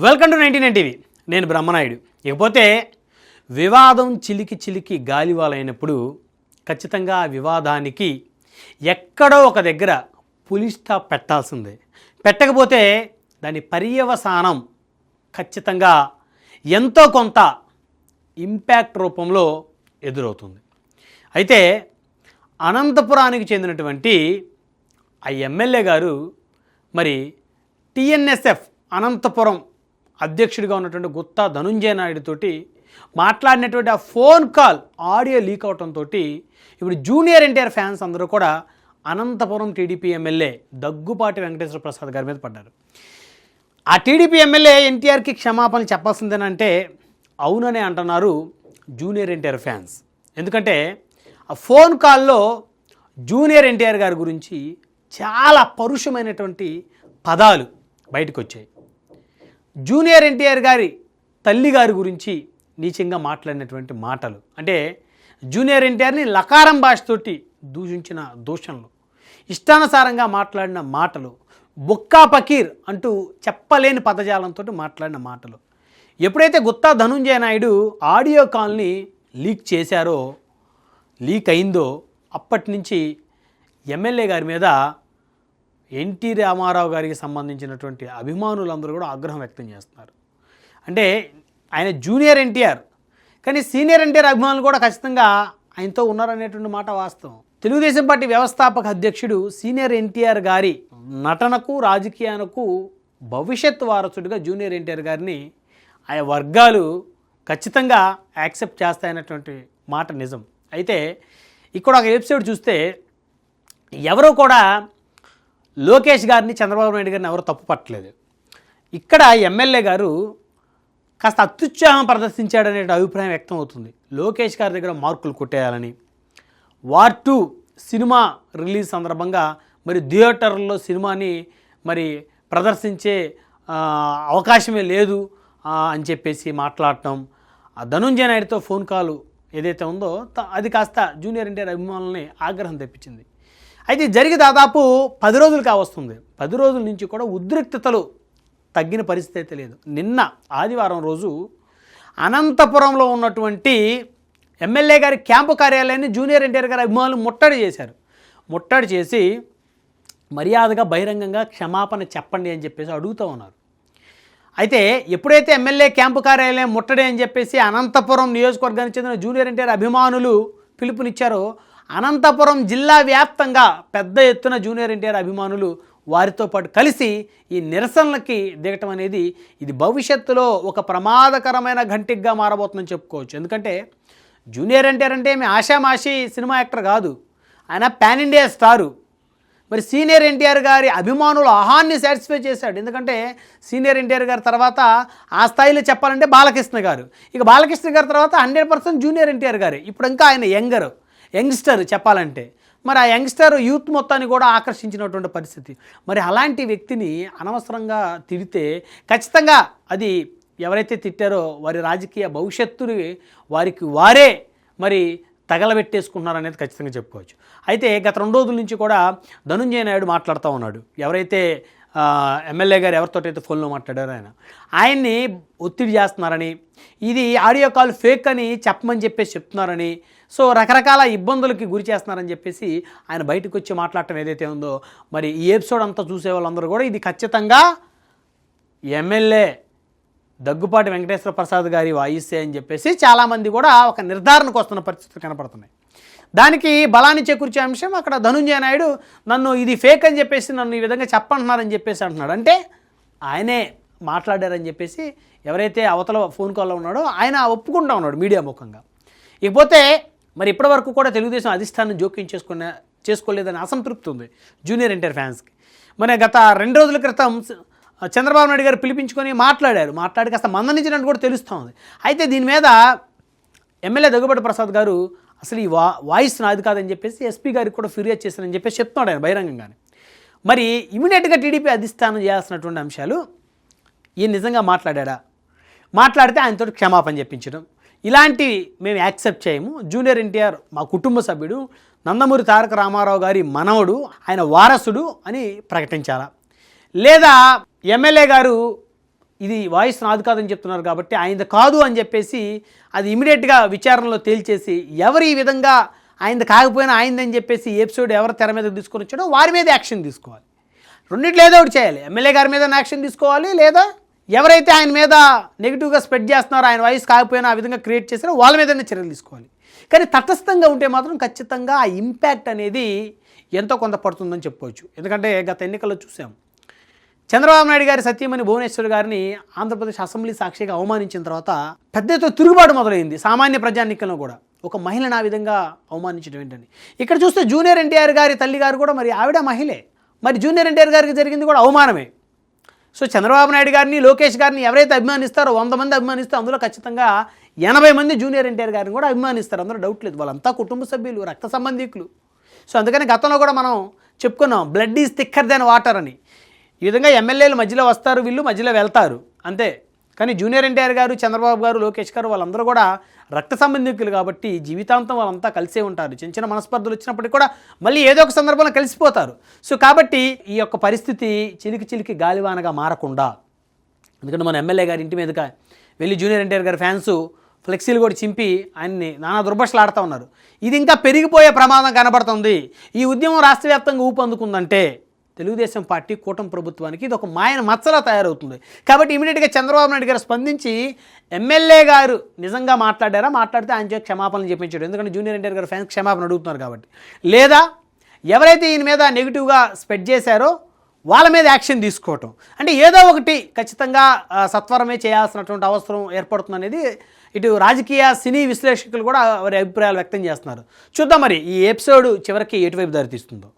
Welcome to 99 TV. నేను బ్రహ్మనాయుడు. ఇకపోతే వివాదం చిలికి గాలివాలైనప్పుడు ఖచ్చితంగా ఆ వివాదానికి ఎక్కడో ఒక దగ్గర పులి స్టాప్ పెట్టాల్సిందే. పెట్టకపోతే దాని పర్యవసానం ఖచ్చితంగా ఎంతో కొంత ఇంపాక్ట్ రూపంలో ఎదురవుతుంది. అయితే అనంతపురానికి చెందినటువంటి ఆ ఎమ్మెల్యే గారు మరి టీఎన్ఎస్ఎఫ్ అనంతపురం అధ్యక్షుడిగా ఉన్నటువంటి గుత్తా ధనుంజయ నాయుడు తోటి మాట్లాడినటువంటి ఆ ఫోన్ కాల్ ఆడియో లీక్ అవడంతో ఇప్పుడు జూనియర్ ఎన్టీఆర్ ఫ్యాన్స్ అందరూ కూడా అనంతపురం టీడీపీ ఎమ్మెల్యే దగ్గుపాటి వెంకటేశ్వర ప్రసాద్ గారి మీద పడ్డారు. ఆ టీడీపీ ఎమ్మెల్యే ఎన్టీఆర్కి క్షమాపణలు చెప్పాల్సిందేనంటే అవుననే అంటున్నారు జూనియర్ ఎన్టీఆర్ ఫ్యాన్స్. ఎందుకంటే ఆ ఫోన్ కాల్లో జూనియర్ ఎన్టీఆర్ గారి గురించి చాలా పరుషమైనటువంటి పదాలు బయటకు వచ్చాయి. జూనియర్ ఎన్టీఆర్ గారి తల్లి గారి గురించి నీచంగా మాట్లాడినటువంటి మాటలు, అంటే జూనియర్ ఎన్టీఆర్ని లకారం భాషతోటి దూషించిన దూషణలు, ఇష్టానుసారంగా మాట్లాడిన మాటలు, బొక్కా పకీర్ అంటూ చెప్పలేని పదజాలంతో మాట్లాడిన మాటలు. ఎప్పుడైతే గుత్తా ధనుంజయ నాయుడు ఆడియో కాల్ని లీక్ అయిందో అప్పటి నుంచి ఎమ్మెల్యే గారి మీద ఎన్టీ రామారావు గారికి సంబంధించినటువంటి అభిమానులందరూ కూడా ఆగ్రహం వ్యక్తం చేస్తున్నారు. అంటే ఆయన జూనియర్ ఎన్టీఆర్, కానీ సీనియర్ ఎన్టీఆర్ అభిమానులు కూడా ఖచ్చితంగా ఆయనతో ఉన్నారనేటువంటి మాట వాస్తవం. తెలుగుదేశం పార్టీ వ్యవస్థాపక అధ్యక్షుడు సీనియర్ ఎన్టీఆర్ గారి నటనకు రాజకీయాలకు భవిష్యత్ వారసుడిగా జూనియర్ ఎన్టీఆర్ గారిని ఆయా వర్గాలు ఖచ్చితంగా యాక్సెప్ట్ చేస్తాయన్నటువంటి మాట నిజం. అయితే ఇక్కడ ఒక ఎపిసోడ్ చూస్తే ఎవరో కూడా లోకేష్ గారిని, చంద్రబాబు నాయుడు గారిని ఎవరు తప్పు పట్టలేదు. ఇక్కడ ఎమ్మెల్యే గారు కాస్త అత్యుత్సాహం ప్రదర్శించాడనే అభిప్రాయం వ్యక్తం అవుతుంది. లోకేష్ గారి దగ్గర మార్కులు కొట్టేయాలని, వార్ 2 సినిమా రిలీజ్ సందర్భంగా మరి థియేటర్లో సినిమాని మరి ప్రదర్శించే అవకాశమే లేదు అని చెప్పేసి మాట్లాడటం, ఆ ధనుంజయ నాయుడుతో ఫోన్ కాల్ ఏదైతే ఉందో అది కాస్త జూనియర్ ఎన్టీఆర్ అభిమానులని ఆగ్రహం తెప్పించింది. అయితే జరిగి దాదాపు 10 రోజులు కావస్తుంది. 10 రోజుల నుంచి కూడా ఉద్రిక్తతలు తగ్గిన పరిస్థితి అయితే లేదు. నిన్న ఆదివారం రోజు అనంతపురంలో ఉన్నటువంటి ఎమ్మెల్యే గారి క్యాంపు కార్యాలయాన్ని జూనియర్ ఎన్టీఆర్ గారి అభిమానులు ముట్టడి చేశారు. ముట్టడి చేసి మర్యాదగా బహిరంగంగా క్షమాపణ చెప్పండి అని చెప్పేసి అడుగుతూ ఉన్నారు. అయితే ఎప్పుడైతే ఎమ్మెల్యే క్యాంపు కార్యాలయం ముట్టడి అని చెప్పేసి అనంతపురం నియోజకవర్గానికి చెందిన జూనియర్ ఎన్టీఆర్ అభిమానులు పిలుపునిచ్చారో అనంతపురం జిల్లా వ్యాప్తంగా పెద్ద ఎత్తున జూనియర్ ఎన్టీఆర్ అభిమానులు వారితో పాటు కలిసి ఈ నిరసనలకి దిగటం అనేది ఇది భవిష్యత్తులో ఒక ప్రమాదకరమైన ఘంటిగా మారబోతుందని చెప్పుకోవచ్చు. ఎందుకంటే జూనియర్ ఎన్టీఆర్ అంటే మీ ఆషామాషి సినిమా యాక్టర్ కాదు, ఆయన పాన్ ఇండియా స్టారు. మరి సీనియర్ ఎన్టీఆర్ గారి అభిమానుల ఆహాన్ని సాటిస్ఫై చేశాడు. ఎందుకంటే సీనియర్ ఎన్టీఆర్ గారి తర్వాత ఆ స్థాయిలో చెప్పాలంటే బాలకృష్ణ గారు, ఇక బాలకృష్ణ గారి తర్వాత 100% జూనియర్ ఎన్టీఆర్ గారే. ఇప్పుడు ఇంకా ఆయన యంగ్స్టర్ చెప్పాలంటే, మరి ఆ యంగ్స్టర్ యూత్ మొత్తాన్ని కూడా ఆకర్షించినటువంటి పరిస్థితి. మరి అలాంటి వ్యక్తిని అనవసరంగా తిడితే ఖచ్చితంగా అది ఎవరైతే తిట్టారో వారి రాజకీయ భవిష్యత్తుని వారే మరి తగలబెట్టేసుకుంటున్నారనేది ఖచ్చితంగా చెప్పుకోవచ్చు. అయితే గత 2 రోజుల నుంచి కూడా ధనుంజయ నాయుడు మాట్లాడుతూ ఉన్నాడు. ఎవరైతే ఎమ్మెల్యే గారు ఎవరితోటైతే ఫోన్లో మాట్లాడారో ఆయన్ని ఒత్తిడి చేస్తున్నారని, ఇది ఆడియో కాల్ ఫేక్ అని చెప్పమని చెప్పేసి చెప్తున్నారని, సో రకరకాల ఇబ్బందులకి గురి చేస్తున్నారని చెప్పేసి ఆయన బయటకు వచ్చి మాట్లాడటం ఏదైతే ఉందో, మరి ఈ ఎపిసోడ్ అంతా చూసే వాళ్ళందరూ కూడా ఇది ఖచ్చితంగా ఎమ్మెల్యే దగ్గుపాటి వెంకటేశ్వర ప్రసాద్ గారి వాయిస్సే అని చెప్పేసి చాలామంది కూడా ఒక నిర్ధారణకు వస్తున్న పరిస్థితులు కనపడుతున్నాయి. దానికి బలాన్ని చేకూర్చే అంశం అక్కడ ధనుంజయ నాయుడు నన్ను ఇది ఫేక్ అని చెప్పేసి నన్ను ఈ విధంగా చెప్పంటున్నారని చెప్పేసి అంటున్నాడు. అంటే ఆయనే మాట్లాడారని చెప్పేసి ఎవరైతే అవతల ఫోన్ కాల్లో ఉన్నాడో ఆయన ఒప్పుకుంటా ఉన్నాడు మీడియా ముఖంగా. ఇకపోతే మరి ఇప్పటివరకు కూడా తెలుగుదేశం అధిష్టానం జోక్యం చేసుకోలేదని అసంతృప్తి ఉంది జూనియర్ ఎన్టీఆర్ ఫ్యాన్స్కి. మరి గత 2 రోజుల క్రితం చంద్రబాబు నాయుడు గారు పిలిపించుకొని మాట్లాడి కాస్త మందలించినట్టు కూడా తెలుస్తూ ఉంది. అయితే దీని మీద ఎమ్మెల్యే దగ్గుబాటి ప్రసాద్ గారు అసలు ఈ వాయిస్ నాది కాదని చెప్పేసి ఎస్పీ గారికి కూడా ఫిర్యాదు చేశారని చెప్పేసి చెప్తున్నాడు ఆయన బహిరంగంగానే. మరి ఇమీడియట్గా టీడీపీ అధిష్టానం చేయాల్సినటువంటి అంశాలు, ఈయన నిజంగా మాట్లాడితే ఆయనతో క్షమాపణ చెప్పించడం, ఇలాంటివి మేము యాక్సెప్ట్ చేయము. జూనియర్ ఎన్టీఆర్ మా కుటుంబ సభ్యుడు, నందమూరి తారక రామారావు గారి మనవడు, ఆయన వారసుడు అని ప్రకటించాలా, లేదా ఎమ్మెల్యే గారు ఇది వాయిస్ నాది కాదని చెప్తున్నారు కాబట్టి ఆయనది కాదు అని చెప్పేసి అది ఇమీడియట్గా విచారణలో తేల్చేసి ఎవరు ఈ విధంగా ఆయనది కాకపోయినా ఆయనదని చెప్పేసి ఎపిసోడ్ ఎవరు తెర మీదకి తీసుకొని వచ్చాడో వారి మీద యాక్షన్ తీసుకోవాలి. రెండిట్లో ఏదో ఒకటి చేయాలి. ఎమ్మెల్యే గారి మీద యాక్షన్ తీసుకోవాలి, లేదా ఎవరైతే ఆయన మీద నెగిటివ్గా స్ప్రెడ్ చేస్తున్నారో, ఆయన వాయిస్ కాకపోయినా ఆ విధంగా క్రియేట్ చేశారో వాళ్ళ మీదనే చర్యలు తీసుకోవాలి. కానీ తటస్థంగా ఉంటే మాత్రం ఖచ్చితంగా ఆ ఇంపాక్ట్ అనేది ఎంతో కొంత పడుతుందని చెప్పుకోవచ్చు. ఎందుకంటే గత ఎన్నికల్లో చూసాం, చంద్రబాబు నాయుడు గారి సత్యమణి భువనేశ్వర్ గారిని ఆంధ్రప్రదేశ్ అసెంబ్లీ సాక్షిగా అవమానించిన తర్వాత పెద్ద ఎత్తున తిరుగుబాటు మొదలైంది. సామాన్య ప్రజానికంలో కూడా ఒక మహిళను ఆ విధంగా అవమానించడం ఏంటని. ఇక్కడ చూస్తే జూనియర్ ఎన్టీఆర్ గారి తల్లి గారు కూడా మరి ఆవిడ మహిళే, మరి జూనియర్ ఎన్టీఆర్ గారికి జరిగింది కూడా అవమానమే. సో చంద్రబాబు నాయుడు గారిని, లోకేష్ గారిని ఎవరైతే అభిమానిస్తారో 100 మంది అభిమానిస్తే అందులో ఖచ్చితంగా 80 మంది జూనియర్ ఎన్టీఆర్ గారిని కూడా అభిమానిస్తారు. అందులో డౌట్ లేదు. వాళ్ళంతా కుటుంబ సభ్యులు, రక్త సంబంధికులు. సో అందుకని గతంలో కూడా మనం చెప్పుకున్నాం, blood is thicker then water అని. ఈ విధంగా ఎమ్మెల్యేలు మధ్యలో వస్తారు, వీళ్ళు మధ్యలో వెళ్తారు అంతే. కానీ జూనియర్ ఎన్టీఆర్ గారు, చంద్రబాబు గారు, లోకేష్ గారు వాళ్ళందరూ కూడా రక్త సంబంధికులు కాబట్టి జీవితాంతం వాళ్ళంతా కలిసే ఉంటారు. చిన్న చిన్న మనస్పర్ధలు వచ్చినప్పటికీ కూడా మళ్ళీ ఏదో ఒక సందర్భంలో కలిసిపోతారు. సో కాబట్టి ఈ యొక్క పరిస్థితి చిలికి గాలివానగా మారకుండా, ఎందుకంటే మన ఎమ్మెల్యే గారి ఇంటి మీదుగా వెళ్ళి జూనియర్ ఎన్టీఆర్ గారి ఫ్యాన్స్ ఫ్లెక్సీలు కూడా చింపి ఆయన్ని నానా దుర్భాషలు ఆడుతూ ఉన్నారు. ఇది ఇంకా పెరిగిపోయే ప్రమాదం కనబడుతుంది. ఈ ఉద్యమం రాష్ట్ర వ్యాప్తంగా ఊపందుకుందంటే తెలుగుదేశం పార్టీ కూటమి ప్రభుత్వానికి ఇది ఒక మాయన మచ్చలా తయారవుతుంది. కాబట్టి ఇమీడియట్గా చంద్రబాబు నాయుడు గారు స్పందించి ఎమ్మెల్యే గారు నిజంగా మాట్లాడారా, మాట్లాడితే ఆయన చేత క్షమాపణలు చెప్పించాడు. ఎందుకంటే జూనియర్ ఎన్టీఆర్ గారు ఫ్యాన్స్ క్షమాపణ అడుగుతున్నారు కాబట్టి. లేదా ఎవరైతే ఈయన మీద నెగిటివ్గా స్ప్రెడ్ చేశారో వాళ్ళ మీద యాక్షన్ తీసుకోవటం, అంటే ఏదో ఒకటి ఖచ్చితంగా సత్వరమే చేయాల్సినటువంటి అవసరం ఏర్పడుతుంది అనేది ఇటు రాజకీయ సినీ విశ్లేషకులు కూడా వారి అభిప్రాయాలు వ్యక్తం చేస్తున్నారు. చూద్దాం మరి ఈ ఎపిసోడ్ చివరికి ఎటువైపు దారితీస్తుందో.